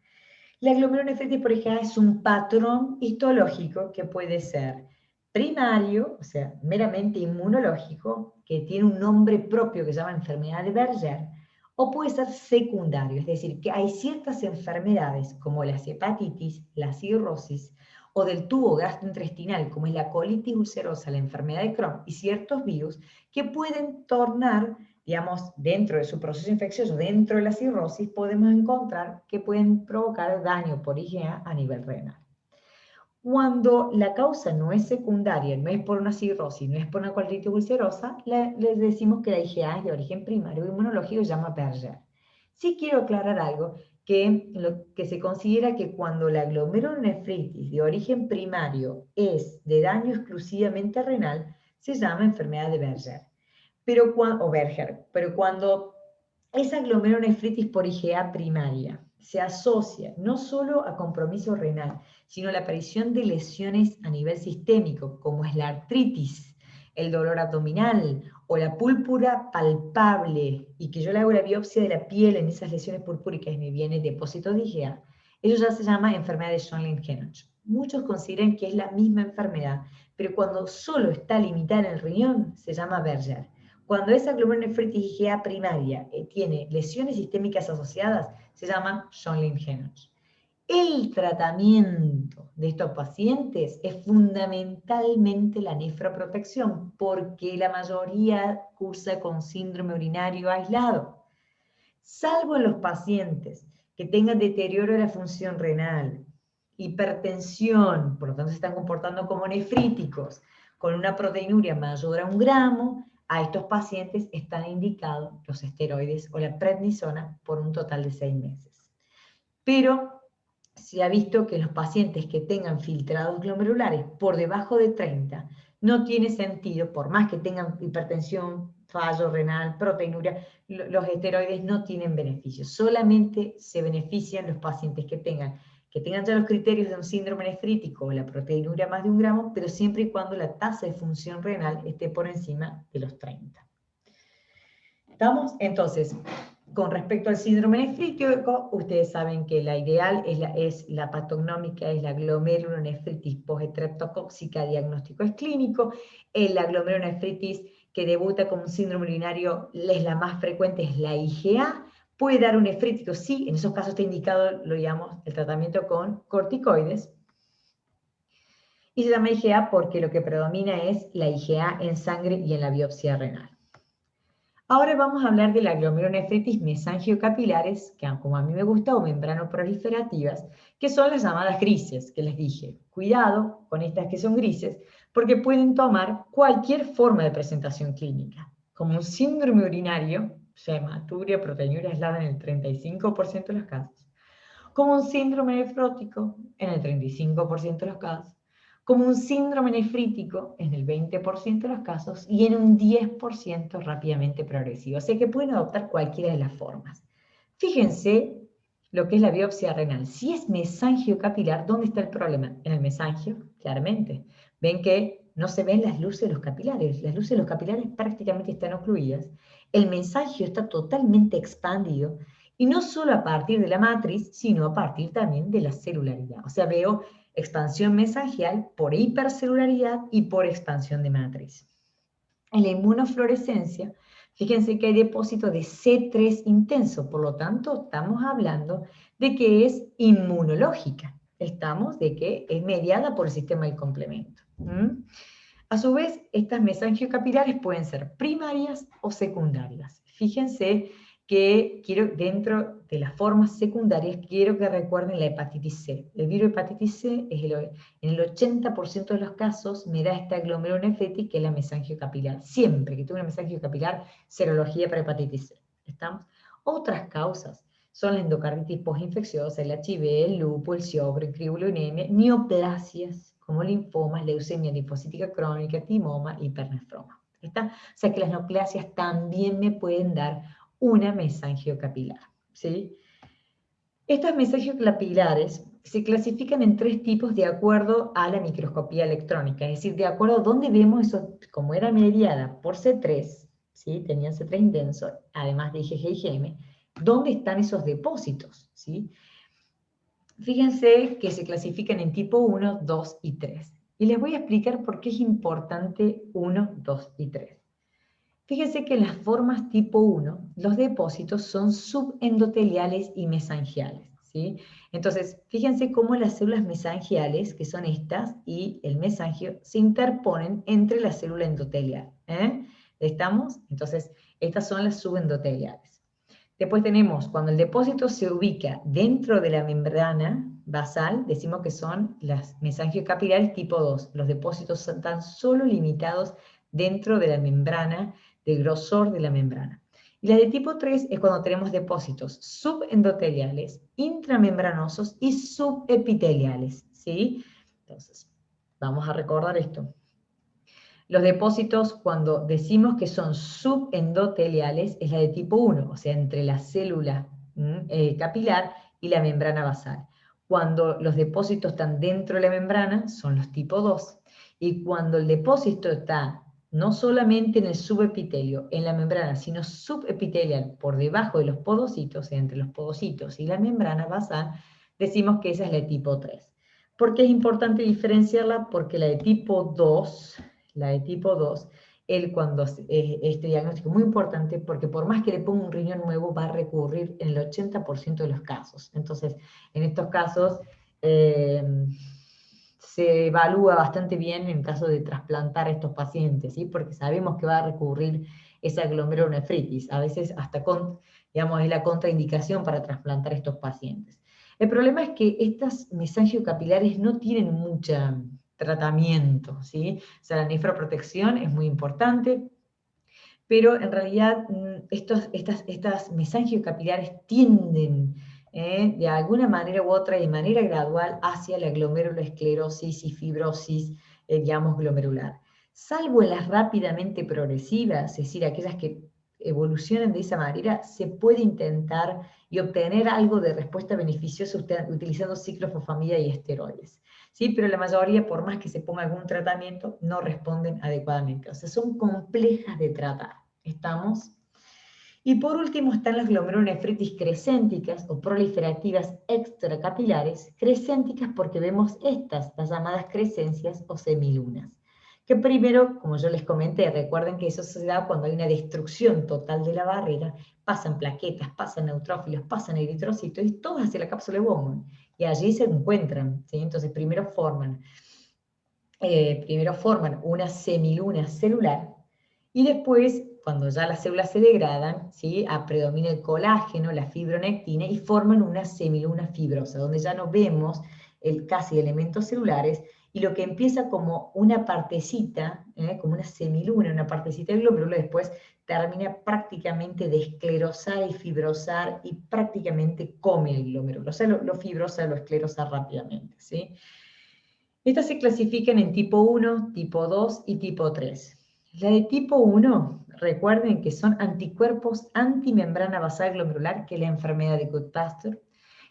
La glomerulonefritis por IgA es un patrón histológico que puede ser primario, o sea, meramente inmunológico, que tiene un nombre propio que se llama enfermedad de Berger, o puede ser secundario, es decir, que hay ciertas enfermedades como la hepatitis, la cirrosis, o del tubo gastrointestinal, como es la colitis ulcerosa, la enfermedad de Crohn, y ciertos virus que pueden tornar, digamos, dentro de su proceso infeccioso, dentro de la cirrosis, podemos encontrar que pueden provocar daño por IgA a nivel renal. Cuando la causa no es secundaria, no es por una cirrosis, no es por una colitis ulcerosa, les decimos que la IgA es de origen primario inmunológico, se llama Berger. Sí quiero aclarar algo, que se considera que cuando la glomerulonefritis de origen primario es de daño exclusivamente renal, se llama enfermedad de Berger. Pero cuando esa glomerulonefritis por IgA primaria se asocia no solo a compromiso renal, sino a la aparición de lesiones a nivel sistémico, como es la artritis, el dolor abdominal o la púrpura palpable, y que yo le hago la biopsia de la piel en esas lesiones purpúricas y me viene depósito de IgA, eso ya se llama enfermedad de Schönlein-Henoch. Muchos consideran que es la misma enfermedad, pero cuando solo está limitada en el riñón, se llama Berger. Cuando esa glomerulonefritis IgA primaria tiene lesiones sistémicas asociadas, se llama Schönlein-Henoch. El tratamiento de estos pacientes es fundamentalmente la nefroprotección, porque la mayoría cursa con síndrome urinario aislado. Salvo en los pacientes que tengan deterioro de la función renal, hipertensión, por lo tanto se están comportando como nefríticos, con una proteinuria mayor a 1 gramo, a estos pacientes están indicados los esteroides o la prednisona por un total de 6 meses. Pero se ha visto que los pacientes que tengan filtrados glomerulares por debajo de 30, no tiene sentido, por más que tengan hipertensión, fallo renal, proteinuria, los esteroides no tienen beneficio. Solamente se benefician los pacientes que tengan ya los criterios de un síndrome nefrítico o la proteinuria más de 1 gramo, pero siempre y cuando la tasa de función renal esté por encima de los 30. ¿Estamos? Entonces, con respecto al síndrome nefrítico, ustedes saben que la ideal es la patognómica, es la glomerulonefritis postestreptocóxica, diagnóstico es clínico. La glomerulonefritis que debuta como un síndrome urinario, es la más frecuente, es la IgA. Puede dar un nefrítico, sí, en esos casos está indicado, lo llamamos, el tratamiento con corticoides. Y se llama IgA porque lo que predomina es la IgA en sangre y en la biopsia renal. Ahora vamos a hablar de la glomerulonefritis mesangiocapilares, que como a mí me gusta, o membranoproliferativas, que son las llamadas grises, que les dije. Cuidado con estas que son grises, porque pueden tomar cualquier forma de presentación clínica, como un síndrome urinario, hematuria, proteinuria aislada en el 35% de los casos, como un síndrome nefrótico en el 35% de los casos, como un síndrome nefrítico en el 20% de los casos y en un 10% rápidamente progresivo. O sea que pueden adoptar cualquiera de las formas. Fíjense lo que es la biopsia renal. Si es mesangiocapilar, ¿dónde está el problema? En el mesangio, claramente. Ven que no se ven las luces de los capilares. Las luces de los capilares prácticamente están ocluidas. El mesangio está totalmente expandido. Y no solo a partir de la matriz, sino a partir también de la celularidad. O sea, veo expansión mesangial por hipercelularidad y por expansión de matriz. En la inmunofluorescencia, fíjense que hay depósito de C3 intenso, por lo tanto, estamos hablando de que es inmunológica. Estamos de que es mediada por el sistema del complemento. A su vez, estas mesangiocapilares pueden ser primarias o secundarias. Fíjense que dentro de las formas secundarias, quiero que recuerden la hepatitis C. El virus de hepatitis C en el 80% de los casos me da esta glomerulonefritis, que es la mesangiocapilar. Siempre que tuve una mesangiocapilar, serología para hepatitis C. ¿Estamos? Otras causas son la endocarditis postinfecciosa, el HIV, el lupus, el Sjögren, crioglonemia, neoplasias, como linfomas, leucemia linfocítica crónica, timoma, hipernefroma. ¿Está? O sea que las neoplasias también me pueden dar una mesangiocapilar, ¿sí? Estas mesangiocapilares se clasifican en 3 tipos de acuerdo a la microscopía electrónica, es decir, de acuerdo a dónde vemos eso, como era mediada por C3, ¿sí? Tenían C3 intenso, además de IgG y IgM, ¿dónde están esos depósitos? ¿Sí? Fíjense que se clasifican en tipo 1, 2 y 3. Y les voy a explicar por qué es importante 1, 2 y 3. Fíjense que en las formas tipo 1, los depósitos son subendoteliales y mesangiales, ¿sí? Entonces, fíjense cómo las células mesangiales, que son estas, y el mesangio, se interponen entre la célula endotelial. ¿Estamos? Entonces, estas son las subendoteliales. Después tenemos, cuando el depósito se ubica dentro de la membrana, basal, decimos que son las mesangiocapilares tipo 2. Los depósitos están solo limitados dentro de la membrana, del grosor de la membrana. Y la de tipo 3 es cuando tenemos depósitos subendoteliales, intramembranosos y subepiteliales, ¿sí? Entonces, vamos a recordar esto. Los depósitos, cuando decimos que son subendoteliales, es la de tipo 1, o sea, entre la célula capilar y la membrana basal. Cuando los depósitos están dentro de la membrana, son los tipo 2. Y cuando el depósito está no solamente en el subepitelio, en la membrana, sino subepitelial, por debajo de los podocitos, entre los podocitos y la membrana basal, decimos que esa es la de tipo 3. ¿Por qué es importante diferenciarla? Porque la de tipo 2 cuando este diagnóstico es muy importante porque por más que le ponga un riñón nuevo va a recurrir en el 80% de los casos. Entonces, en estos casos se evalúa bastante bien en caso de trasplantar a estos pacientes, ¿sí? Porque sabemos que va a recurrir esa glomerulonefritis. A veces hasta digamos, es la contraindicación para trasplantar a estos pacientes. El problema es que estas mesangiocapilares no tienen mucha tratamiento, ¿sí? O sea, la nefroprotección es muy importante, pero en realidad estas mesangiocapilares tienden de alguna manera u otra, de manera gradual, hacia la glomerulosclerosis y fibrosis, digamos, glomerular. Salvo en las rápidamente progresivas, es decir, aquellas que evolucionan de esa manera, se puede intentar y obtener algo de respuesta beneficiosa utilizando ciclofosfamida y esteroides. ¿Sí? Pero la mayoría, por más que se ponga algún tratamiento, no responden adecuadamente. O sea, son complejas de tratar. ¿Estamos? Y por último están las glomerulonefritis crescénticas o proliferativas extracapilares, crescénticas porque vemos las llamadas crescencias o semilunas. Que primero, como yo les comenté, recuerden que eso se da cuando hay una destrucción total de la barrera, pasan plaquetas, pasan neutrófilos, pasan eritrocitos y todos hacia la cápsula de Bowman. Y allí se encuentran, ¿sí? Entonces primero forman una semiluna celular y después, cuando ya las células se degradan, ¿sí? Predomina el colágeno, la fibronectina y forman una semiluna fibrosa, donde ya no vemos casi elementos celulares y lo que empieza como una partecita, como una semiluna, una partecita del glóbulo, después termina prácticamente de esclerosar y fibrosar y prácticamente come el glóbulo, o sea, lo fibrosa, lo esclerosa rápidamente, ¿sí? Estas se clasifican en tipo 1, tipo 2 y tipo 3. La de tipo 1, recuerden que son anticuerpos antimembrana basal glomerular, que es la enfermedad de Goodpasture.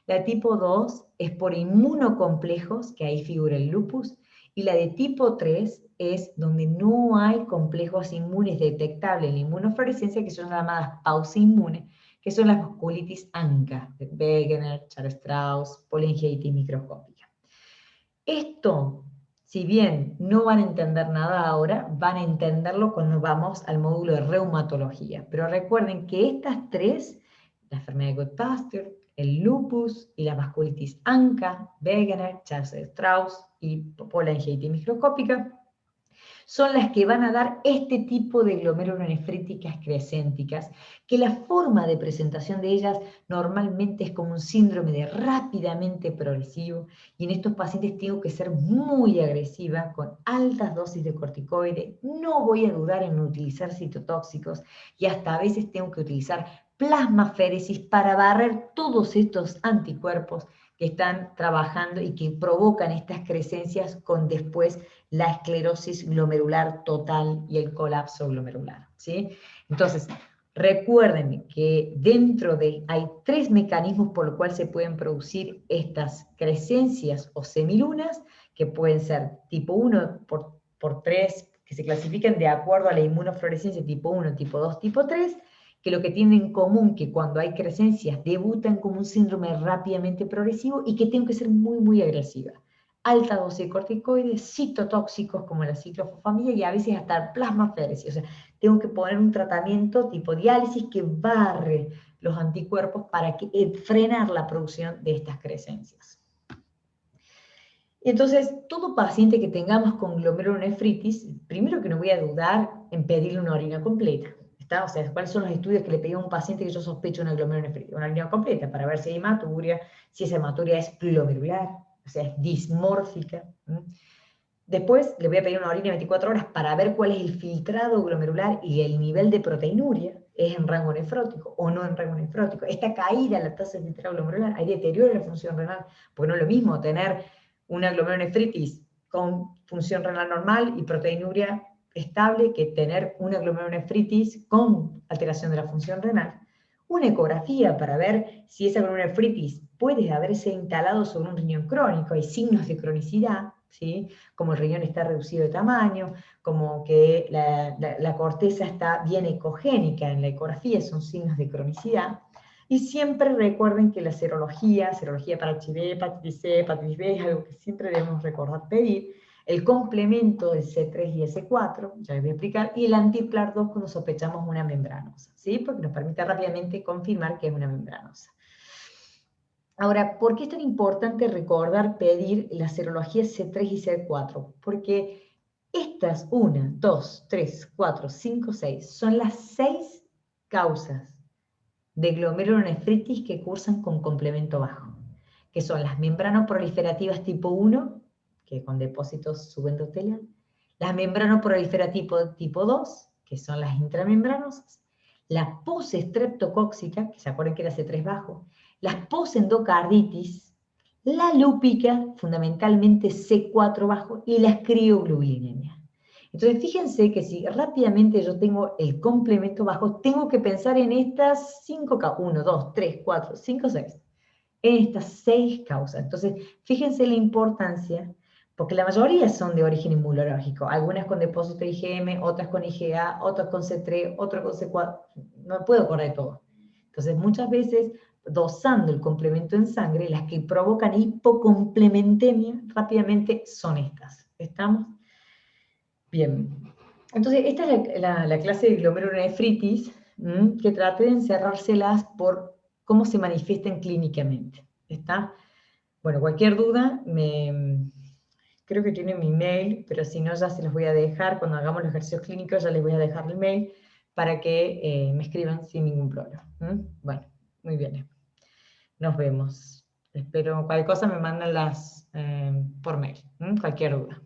La tipo 2 es por inmunocomplejos, que ahí figura el lupus. Y la de tipo 3 es donde no hay complejos inmunes detectables en la inmunofluorescencia, que son llamadas pausa-inmune, que son las vasculitis ANCA, de Wegener, Charles-Strauss, polingiitis microscópica. Esto, si bien no van a entender nada ahora, van a entenderlo cuando vamos al módulo de reumatología. Pero recuerden que estas tres, la enfermedad de Goodpasture, el lupus y la vasculitis ANCA, Wegener, Charles-Strauss y polingiitis microscópica, son las que van a dar este tipo de glomerulonefríticas crescénticas, que la forma de presentación de ellas normalmente es como un síndrome de rápidamente progresivo, y en estos pacientes tengo que ser muy agresiva con altas dosis de corticoide, no voy a dudar en utilizar citotóxicos, y hasta a veces tengo que utilizar plasmaféresis para barrer todos estos anticuerpos que están trabajando y que provocan estas crescencias con después la esclerosis glomerular total y el colapso glomerular, ¿sí? Entonces, recuerden que hay tres mecanismos por los cuales se pueden producir estas crescencias o semilunas, que pueden ser tipo 1 por 3, que se clasifican de acuerdo a la inmunofluorescencia tipo 1, tipo 2, tipo 3, que lo que tienen en común que cuando hay crescencias debutan como un síndrome rápidamente progresivo y que tengo que ser muy, muy agresiva. Alta dosis de corticoides, citotóxicos como la ciclofosfamida y a veces hasta plasmaféresis. O sea, tengo que poner un tratamiento tipo diálisis que barre los anticuerpos para frenar la producción de estas crescencias. Entonces, todo paciente que tengamos con glomerulonefritis, primero que no voy a dudar en pedirle una orina completa. ¿Está? O sea, ¿cuáles son los estudios que le pedí a un paciente que yo sospecho una glomerulonefritis? Una línea completa para ver si hay hematuria, si esa hematuria es glomerular, o sea, es dismórfica. Después le voy a pedir una orina 24 horas para ver cuál es el filtrado glomerular y el nivel de proteinuria, es en rango nefrótico o no en rango nefrótico. Esta caída en la tasa de filtrado glomerular, hay deterioro en la función renal, porque no es lo mismo tener una glomerulonefritis con función renal normal y proteinuria estable que tener una glomerulonefritis con alteración de la función renal. Una ecografía para ver si esa glomerulonefritis puede haberse instalado sobre un riñón crónico, hay signos de cronicidad, ¿sí? Como el riñón está reducido de tamaño, como que la corteza está bien ecogénica en la ecografía, son signos de cronicidad. Y siempre recuerden que la serología para HIV, hepatitis C, hepatitis B, es algo que siempre debemos recordar pedir. El complemento del C3 y C4, ya les voy a explicar, y el antiplar2 cuando sospechamos una membranosa, ¿sí? Porque nos permite rápidamente confirmar que es una membranosa. Ahora, ¿por qué es tan importante recordar pedir la serología C3 y C4? Porque estas 1, 2, 3, 4, 5, 6 son las 6 causas de glomerulonefritis que cursan con complemento bajo, que son las membranoproliferativas tipo 1, que con depósitos subendotelial, las membranoproliferativas tipo 2, que son las intramembranosas, la postestreptocóxica, que se acuerdan que era C3 bajo, las posendocarditis, la lúpica, fundamentalmente C4 bajo, y las crioglobulinemias. Entonces, fíjense que si rápidamente yo tengo el complemento bajo, tengo que pensar en estas 5 causas, 1, 2, 3, 4, 5, 6, en estas 6 causas. Entonces, fíjense la importancia, porque la mayoría son de origen inmunológico, algunas con depósito IgM, otras con IgA, otras con C3, otras con C4, no puedo correr todo. Entonces, muchas veces, dosando el complemento en sangre, las que provocan hipocomplementemia rápidamente son estas. ¿Estamos? Bien, entonces esta es la clase de glomerulonefritis, que traté de encerrárselas por cómo se manifiestan clínicamente. ¿Está? Bueno, cualquier duda, creo que tiene mi mail, pero si no ya se los voy a dejar, cuando hagamos los ejercicios clínicos ya les voy a dejar el mail para que me escriban sin ningún problema. Bueno, muy bien. Nos vemos. Espero, cualquier cosa me mandan por mail, cualquier duda.